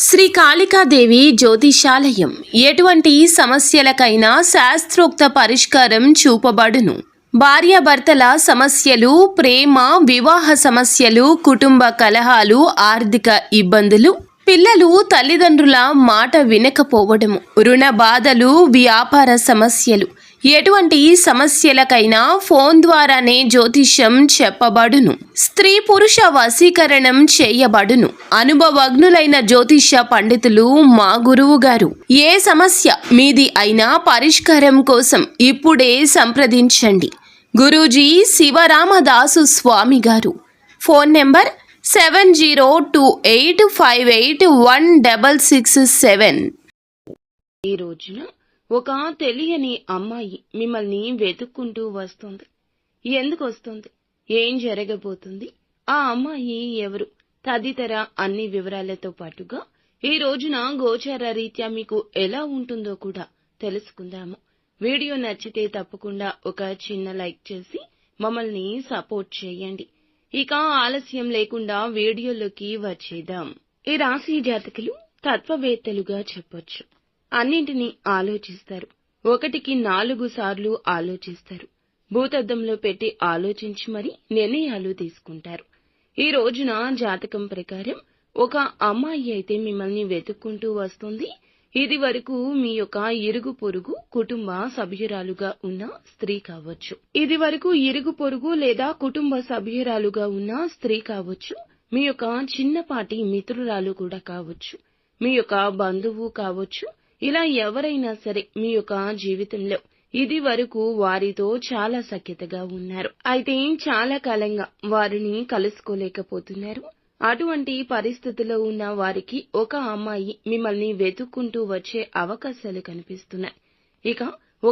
శ్రీ కాళికాదేవి జ్యోతిషాలయం ఎటువంటి సమస్యలకైనా శాస్త్రోక్త పరిష్కారం చూపబడును. భార్యాభర్తల సమస్యలు, ప్రేమ, వివాహ సమస్యలు, కుటుంబ కలహాలు, ఆర్థిక ఇబ్బందులు, పిల్లలు తల్లిదండ్రుల మాట వినకపోవడము, రుణ బాధలు, వ్యాపార సమస్యలు, ఎటువంటి సమస్యలకైనా ఫోన్ ద్వారానే జ్యోతిష్యం చెప్పబడును. స్త్రీ పురుష వశీకరణం చేయబడును. అనుభవజ్ఞులైన జ్యోతిష పండితులు మా గురువు గారు. ఏ సమస్య మీది అయినా పరిష్కారం కోసం ఇప్పుడే సంప్రదించండి. గురూజీ శివరామదాసు స్వామి గారు. Phone number 7028581667. ఈ రోజున ఒక తెలియని అమ్మాయి మిమ్మల్ని వెతుక్కుంటూ వస్తుంది. ఎందుకు వస్తుంది, ఏం జరగబోతుంది, ఆ అమ్మాయి ఎవరు తదితర అన్ని వివరాలతో పాటుగా ఈ రోజున గోచార రీత్యా మీకు ఎలా ఉంటుందో కూడా తెలుసుకుందాము. వీడియో నచ్చితే తప్పకుండా ఒక చిన్న లైక్ చేసి మమ్మల్ని సపోర్ట్ చేయండి. ఇక ఆలస్యం లేకుండా వీడియోలోకి వచ్చేద్దాం. ఈ రాశి జాతకులు తత్వవేత్తలుగా చెప్పొచ్చు. అన్నింటినీ ఆలోచిస్తారు. 1కి 4 సార్లు ఆలోచిస్తారు. భూతద్దంలో పెట్టి ఆలోచించి మరీ నిర్ణయాలు తీసుకుంటారు. ఈ రోజున జాతకం ప్రకారం ఒక అమ్మాయి అయితే మిమ్మల్ని వెతుక్కుంటూ వస్తుంది. ఇది వరకు మీ యొక్క ఇరుగు పొరుగు కుటుంబ సభ్యురాలుగా ఉన్న స్త్రీ కావచ్చు. ఇది వరకు ఇరుగు పొరుగు లేదా కుటుంబ సభ్యురాలుగా ఉన్న స్త్రీ కావచ్చు. మీ యొక్క చిన్నపాటి మిత్రురాలు కూడా కావచ్చు. మీ యొక్క బంధువు కావచ్చు. ఇలా ఎవరైనా సరే మీ యొక్క జీవితంలో ఇది వరకు వారితో చాలా సఖ్యతగా ఉన్నారు. అయితే చాలా కాలంగా వారిని కలుసుకోలేకపోతున్నారు. అటువంటి పరిస్థితిలో ఉన్న వారికి ఒక అమ్మాయి మిమ్మల్ని వెతుక్కుంటూ వచ్చే అవకాశాలు కనిపిస్తున్నాయి. ఇక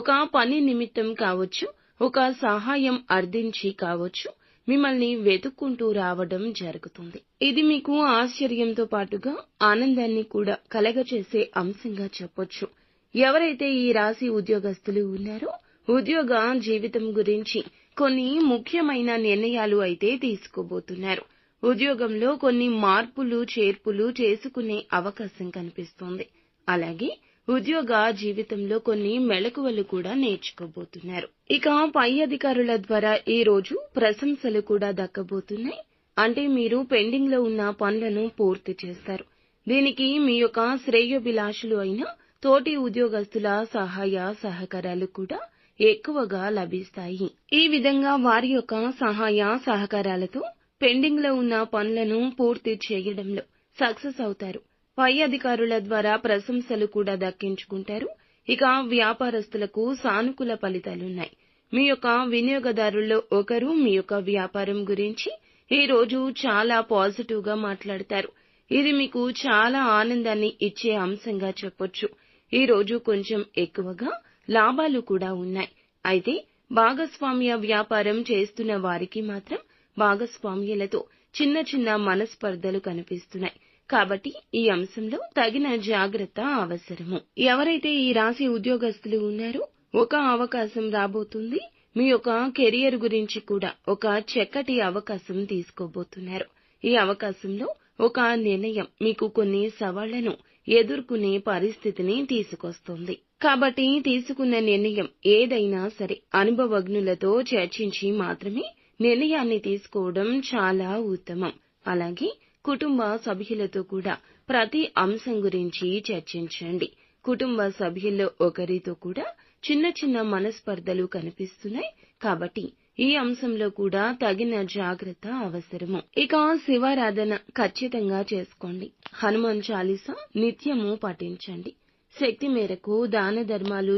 ఒక పని నిమిత్తం కావచ్చు, ఒక సహాయం అర్థించి కావచ్చు, మిమ్మల్ని వెతుక్కుంటూ రావడం జరుగుతుంది. ఇది మీకు ఆశ్చర్యంతో పాటుగా ఆనందాన్ని కూడా కలగచేసే అంశంగా చెప్పొచ్చు. ఎవరైతే ఈ రాశి ఉద్యోగస్తులు ఉన్నారో ఉద్యోగ జీవితం గురించి కొన్ని ముఖ్యమైన నిర్ణయాలు అయితే తీసుకోబోతున్నారు. ఉద్యోగంలో కొన్ని మార్పులు చేర్పులు చేసుకునే అవకాశం కనిపిస్తోంది. అలాగే ఉద్యోగ జీవితంలో కొన్ని మెళకువలు కూడా నేర్చుకోబోతున్నారు. ఇక పై అధికారుల ద్వారా ఈ రోజు ప్రశంసలు కూడా దక్కబోతున్నాయి. అంటే మీరు పెండింగ్ లో ఉన్న పనులను పూర్తి చేస్తారు. దీనికి మీ యొక్క శ్రేయోభిలాషులు అయిన తోటి ఉద్యోగస్తుల సహాయ సహకారాలు కూడా ఎక్కువగా లభిస్తాయి. ఈ విధంగా వారి యొక్క సహాయ సహకారాలతో పెండింగ్ లో ఉన్న పనులను పూర్తి చేయడంలో సక్సెస్ అవుతారు. పై అధికారుల ద్వారా ప్రశంసలు కూడా దక్కించుకుంటారు. ఇక వ్యాపారస్తులకు సానుకూల ఫలితాలున్నాయి. మీ యొక్క వినియోగదారుల్లో ఒకరు మీ యొక్క వ్యాపారం గురించి ఈ రోజు చాలా పాజిటివ్ గా మాట్లాడతారు. ఇది మీకు చాలా ఆనందాన్ని ఇచ్చే అంశంగా చెప్పొచ్చు. ఈ రోజు కొంచెం ఎక్కువగా లాభాలు కూడా ఉన్నాయి. అయితే భాగస్వామ్య వ్యాపారం చేస్తున్న వారికి మాత్రం భాగస్వామ్యులతో చిన్న చిన్న మనస్పర్ధలు కనిపిస్తున్నాయి. కాబట్టి ఈ అంశంలో తగిన జాగ్రత్త అవసరము. ఎవరైతే ఈ రాశి ఉద్యోగస్తులు ఉన్నారో ఒక అవకాశం రాబోతుంది. మీ యొక్క కెరియర్ గురించి కూడా ఒక చక్కటి అవకాశం తీసుకోబోతున్నారు. ఈ అవకాశంలో ఒక నిర్ణయం మీకు కొన్ని సవాళ్లను ఎదుర్కొనే పరిస్థితిని తీసుకొస్తుంది. కాబట్టి తీసుకున్న నిర్ణయం ఏదైనా సరే అనుభవజ్ఞులతో చర్చించి మాత్రమే నిర్ణయాన్ని తీసుకోవడం చాలా ఉత్తమం. అలాగే కుటుంబ సభ్యులతో కూడా ప్రతి అంశం గురించి చర్చించండి. కుటుంబ సభ్యుల్లో ఒకరితో కూడా చిన్న చిన్న మనస్పర్ధలు కనిపిస్తున్నాయి. కాబట్టి ఈ అంశంలో కూడా తగిన జాగ్రత్త అవసరము. ఇక శివారాధన ఖచ్చితంగా చేసుకోండి. హనుమాన్ చాలీసా నిత్యము పఠించండి. శక్తి మేరకు దాన ధర్మాలు